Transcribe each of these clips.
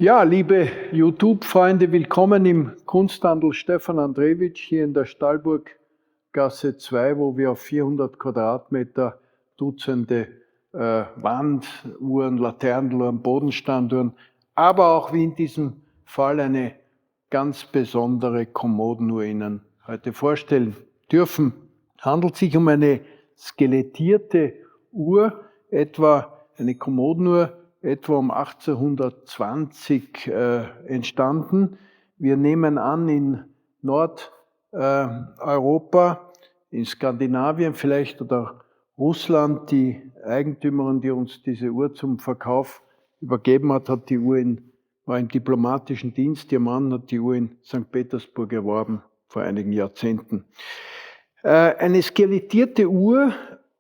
Ja, liebe YouTube-Freunde, willkommen im Kunsthandel Stefan Andrewitsch hier in der Stallburggasse 2, wo wir auf 400 Quadratmeter Dutzende Wanduhren, Laternenuhren, Bodenstanduhren, aber auch wie in diesem Fall eine ganz besondere Kommodenuhr Ihnen heute vorstellen dürfen. Es handelt sich um eine skelettierte Uhr, etwa eine Kommodenuhr, etwa um 1820 entstanden. Wir nehmen an, in Nordeuropa, in Skandinavien vielleicht oder Russland, die Eigentümerin, die uns diese Uhr zum Verkauf übergeben hat, hat die Uhr war im diplomatischen Dienst. Ihr Mann hat die Uhr in St. Petersburg erworben vor einigen Jahrzehnten. Eine skelettierte Uhr,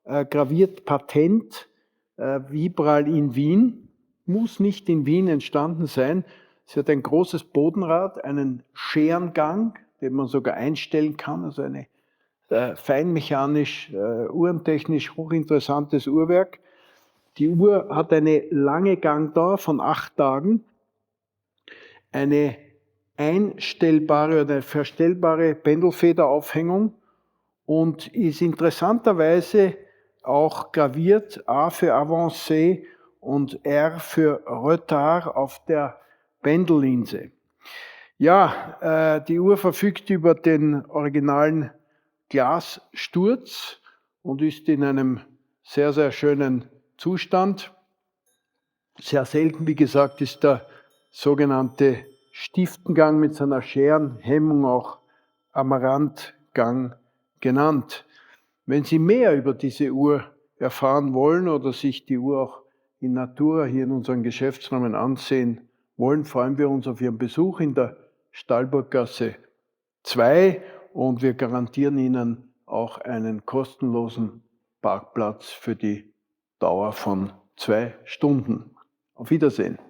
graviert Patent, Vibral in Wien, muss nicht in Wien entstanden sein. Sie hat ein großes Bodenrad, einen Scherengang, den man sogar einstellen kann, also eine feinmechanisch, uhrentechnisch hochinteressantes Uhrwerk. Die Uhr hat eine lange Gangdauer von 8 Tagen, eine einstellbare oder verstellbare Pendelfederaufhängung und ist interessanterweise auch graviert, A für Avancé und R für Retard auf der Pendellinse. Ja, die Uhr verfügt über den originalen Glassturz und ist in einem sehr, sehr schönen Zustand. Sehr selten, wie gesagt, ist der sogenannte Stiftengang mit seiner Scherenhemmung, auch Amarantgang genannt. Wenn Sie mehr über diese Uhr erfahren wollen oder sich die Uhr auch in Natura hier in unseren Geschäftsräumen ansehen wollen, freuen wir uns auf Ihren Besuch in der Stallburggasse 2 und wir garantieren Ihnen auch einen kostenlosen Parkplatz für die Dauer von 2 Stunden. Auf Wiedersehen.